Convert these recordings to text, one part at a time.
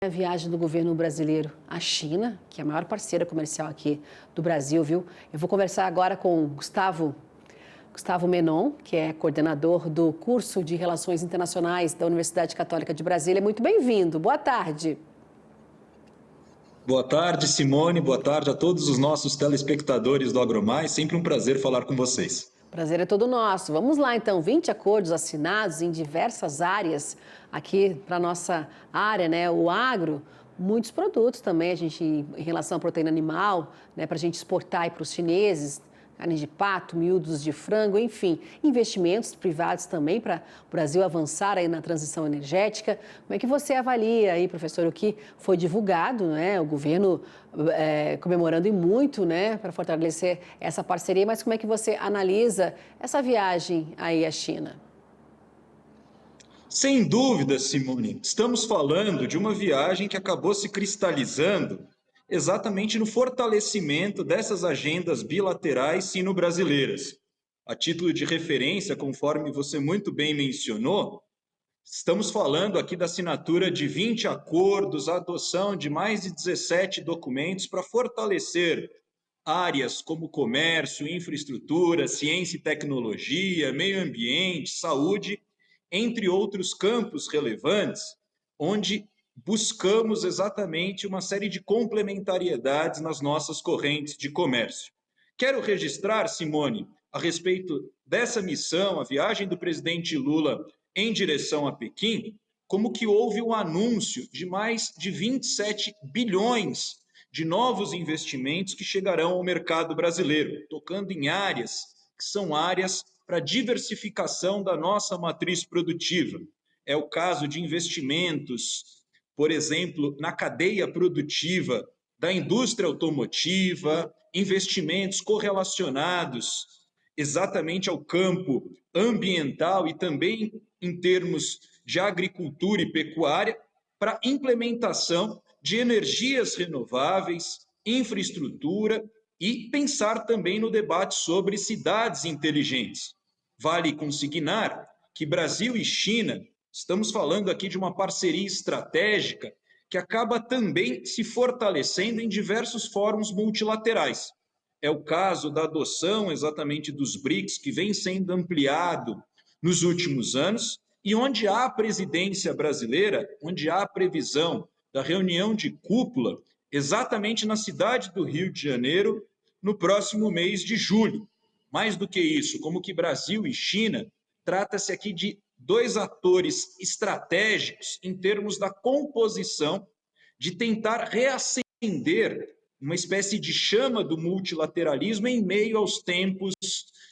A viagem do governo brasileiro à China, que é a maior parceira comercial aqui do Brasil, viu? Eu vou conversar agora com Gustavo Menon, que é coordenador do curso de Relações Internacionais da Universidade Católica de Brasília. Muito bem-vindo. Boa tarde. Boa tarde, Simone. Boa tarde a todos os nossos telespectadores do AgroMais. Sempre um prazer falar com vocês. Prazer é todo nosso. Vamos lá, então. 20 acordos assinados em diversas áreas aqui para a nossa área, né? O agro, muitos produtos também, em relação à proteína animal, né? Para a gente exportar para os chineses, carne de pato, miúdos de frango, enfim, investimentos privados também para o Brasil avançar aí na transição energética. Como é que você avalia aí, professor, o que foi divulgado, né? O governo comemorando e muito, né, para fortalecer essa parceria, mas como é que você analisa essa viagem aí à China? Sem dúvida, Simone, estamos falando de uma viagem que acabou se cristalizando exatamente no fortalecimento dessas agendas bilaterais sino-brasileiras. A título de referência, conforme você muito bem mencionou, estamos falando aqui da assinatura de 20 acordos, a adoção de mais de 17 documentos para fortalecer áreas como comércio, infraestrutura, ciência e tecnologia, meio ambiente, saúde, entre outros campos relevantes, onde buscamos exatamente uma série de complementariedades nas nossas correntes de comércio. Quero registrar, Simone, a respeito dessa missão, a viagem do presidente Lula em direção a Pequim, como que houve o anúncio de mais de 27 bilhões de novos investimentos que chegarão ao mercado brasileiro, tocando em áreas que são áreas para diversificação da nossa matriz produtiva. É o caso de investimentos, por exemplo, na cadeia produtiva da indústria automotiva, investimentos correlacionados exatamente ao campo ambiental e também em termos de agricultura e pecuária, para implementação de energias renováveis, infraestrutura e pensar também no debate sobre cidades inteligentes. Vale consignar que Brasil e China, estamos falando aqui de uma parceria estratégica que acaba também se fortalecendo em diversos fóruns multilaterais. É o caso da adoção exatamente dos BRICS, que vem sendo ampliado nos últimos anos, e onde há presidência brasileira, onde há previsão da reunião de cúpula, exatamente na cidade do Rio de Janeiro, no próximo mês de julho. Mais do que isso, como que Brasil e China, trata-se aqui de dois atores estratégicos em termos da composição, de tentar reacender uma espécie de chama do multilateralismo em meio aos tempos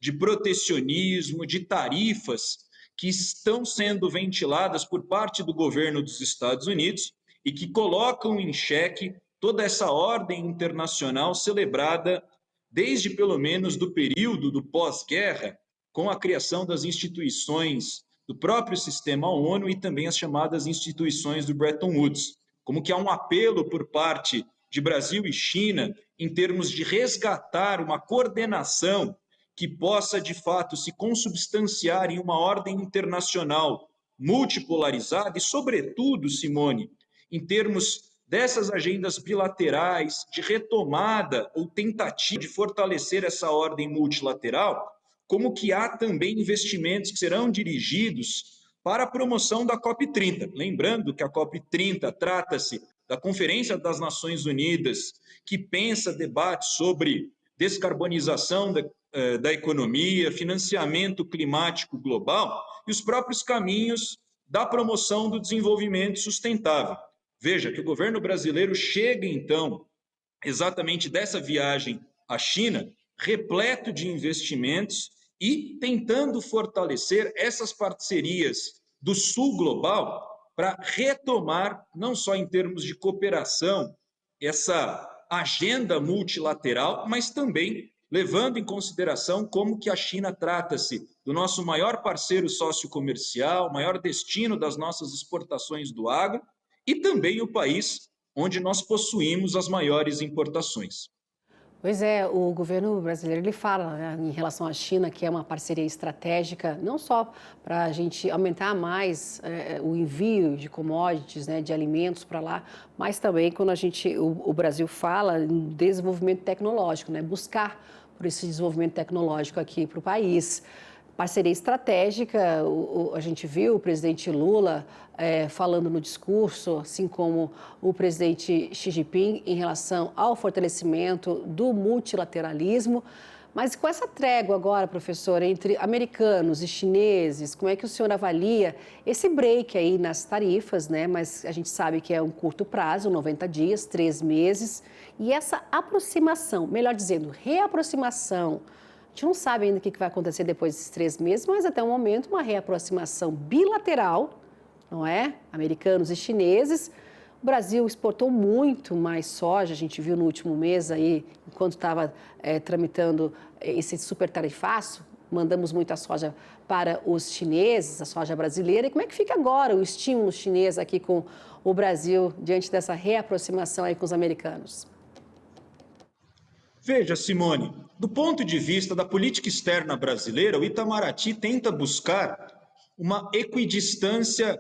de protecionismo, de tarifas que estão sendo ventiladas por parte do governo dos Estados Unidos e que colocam em xeque toda essa ordem internacional celebrada desde pelo menos do período do pós-guerra, com a criação das instituições do próprio sistema ONU e também as chamadas instituições do Bretton Woods, como que há um apelo por parte de Brasil e China em termos de resgatar uma coordenação que possa, de fato, se consubstanciar em uma ordem internacional multipolarizada e, sobretudo, Simone, em termos dessas agendas bilaterais de retomada ou tentativa de fortalecer essa ordem multilateral, como que há também investimentos que serão dirigidos para a promoção da COP30. Lembrando que a COP30 trata-se da Conferência das Nações Unidas, que pensa debates sobre descarbonização da economia, financiamento climático global e os próprios caminhos da promoção do desenvolvimento sustentável. Veja que o governo brasileiro chega, então, exatamente dessa viagem à China, repleto de investimentos e tentando fortalecer essas parcerias do Sul global para retomar, não só em termos de cooperação, essa agenda multilateral, mas também levando em consideração como que a China trata-se do nosso maior parceiro sociocomercial, maior destino das nossas exportações do agro, e também o país onde nós possuímos as maiores importações. Pois é, o governo brasileiro ele fala, né, em relação à China que é uma parceria estratégica, não só para a gente aumentar mais o envio de commodities, né, de alimentos para lá, mas também quando o Brasil fala em desenvolvimento tecnológico, né, buscar por esse desenvolvimento tecnológico aqui para o país. Parceria estratégica, a gente viu o presidente Lula falando no discurso, assim como o presidente Xi Jinping, em relação ao fortalecimento do multilateralismo. Mas com essa trégua agora, professor, entre americanos e chineses, como é que o senhor avalia esse break aí nas tarifas, né? Mas a gente sabe que é um curto prazo, 90 dias, 3 meses, e essa aproximação, melhor dizendo, reaproximação. A gente não sabe ainda o que vai acontecer depois desses 3 meses, mas até o momento uma reaproximação bilateral, não é? Americanos e chineses. O Brasil exportou muito mais soja, a gente viu no último mês aí, enquanto estava tramitando esse super tarifaço, mandamos muita soja para os chineses, a soja brasileira. E como é que fica agora o estímulo chinês aqui com o Brasil diante dessa reaproximação aí com os americanos? Veja, Simone, do ponto de vista da política externa brasileira, o Itamaraty tenta buscar uma equidistância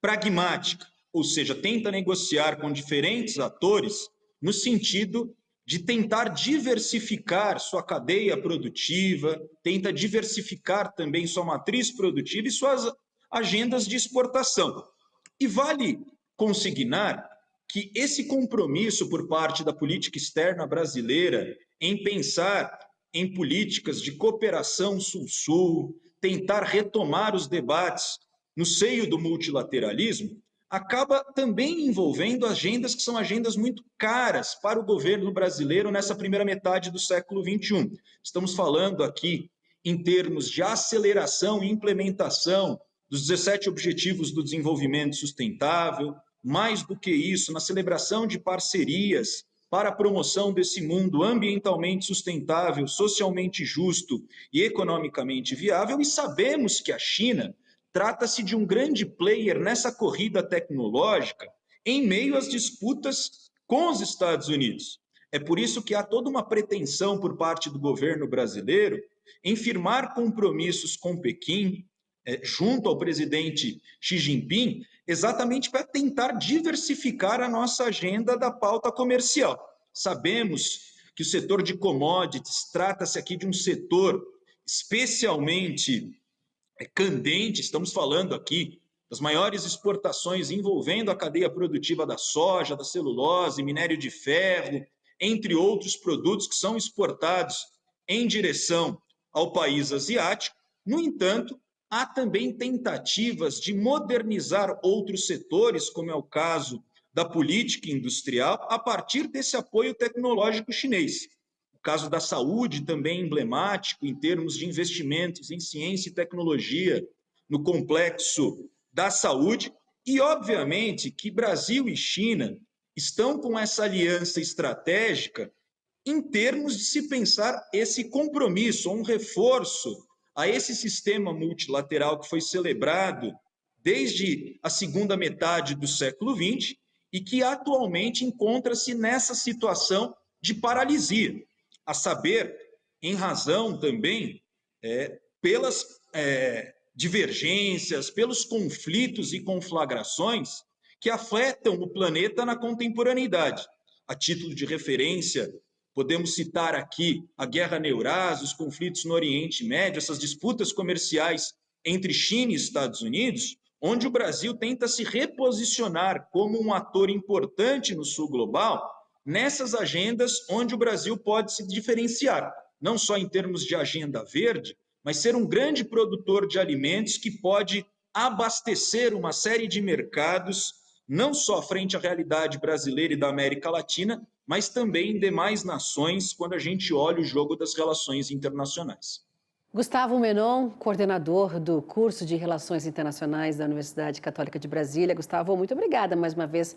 pragmática, ou seja, tenta negociar com diferentes atores no sentido de tentar diversificar sua cadeia produtiva, tenta diversificar também sua matriz produtiva e suas agendas de exportação. E vale consignar que esse compromisso por parte da política externa brasileira em pensar em políticas de cooperação Sul-Sul, tentar retomar os debates no seio do multilateralismo, acaba também envolvendo agendas que são agendas muito caras para o governo brasileiro nessa primeira metade do século XXI. Estamos falando aqui em termos de aceleração e implementação dos 17 Objetivos do Desenvolvimento Sustentável, mais do que isso, na celebração de parcerias para a promoção desse mundo ambientalmente sustentável, socialmente justo e economicamente viável, e sabemos que a China trata-se de um grande player nessa corrida tecnológica em meio às disputas com os Estados Unidos. É por isso que há toda uma pretensão por parte do governo brasileiro em firmar compromissos com Pequim, junto ao presidente Xi Jinping, exatamente para tentar diversificar a nossa agenda da pauta comercial. Sabemos que o setor de commodities trata-se aqui de um setor especialmente candente, estamos falando aqui das maiores exportações envolvendo a cadeia produtiva da soja, da celulose, minério de ferro, entre outros produtos que são exportados em direção ao país asiático. No entanto, há também tentativas de modernizar outros setores, como é o caso da política industrial, a partir desse apoio tecnológico chinês. O caso da saúde também emblemático em termos de investimentos em ciência e tecnologia no complexo da saúde, e obviamente que Brasil e China estão com essa aliança estratégica em termos de se pensar esse compromisso, um reforço a esse sistema multilateral que foi celebrado desde a segunda metade do século XX e que atualmente encontra-se nessa situação de paralisia, a saber, em razão também pelas divergências, pelos conflitos e conflagrações que afetam o planeta na contemporaneidade. A título de referência, podemos citar aqui a Guerra na Eurásia, os conflitos no Oriente Médio, essas disputas comerciais entre China e Estados Unidos, onde o Brasil tenta se reposicionar como um ator importante no sul global, nessas agendas onde o Brasil pode se diferenciar, não só em termos de agenda verde, mas ser um grande produtor de alimentos que pode abastecer uma série de mercados, não só frente à realidade brasileira e da América Latina, mas também em demais nações, quando a gente olha o jogo das relações internacionais. Gustavo Menon, coordenador do curso de Relações Internacionais da Universidade Católica de Brasília. Gustavo, muito obrigada mais uma vez,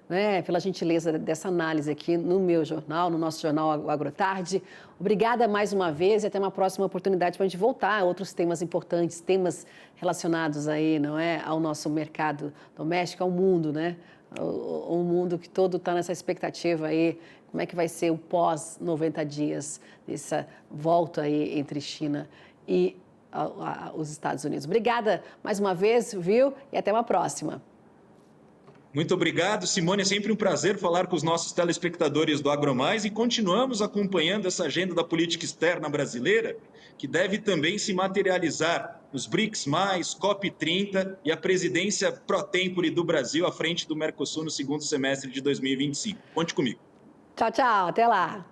né, pela gentileza dessa análise aqui no meu jornal, no nosso jornal o Agrotarde. Obrigada mais uma vez e até uma próxima oportunidade para a gente voltar a outros temas importantes, temas relacionados aí, não é, ao nosso mercado doméstico, ao mundo, né? o mundo que todo está nessa expectativa aí, como é que vai ser o pós 90 dias, essa volta aí entre China e os Estados Unidos. Obrigada mais uma vez, viu? E até uma próxima. Muito obrigado, Simone. É sempre um prazer falar com os nossos telespectadores do AgroMais e continuamos acompanhando essa agenda da política externa brasileira, que deve também se materializar nos BRICS+, COP30 e a presidência pro tempore do Brasil à frente do Mercosul no segundo semestre de 2025. Conte comigo. Tchau, tchau. Até lá.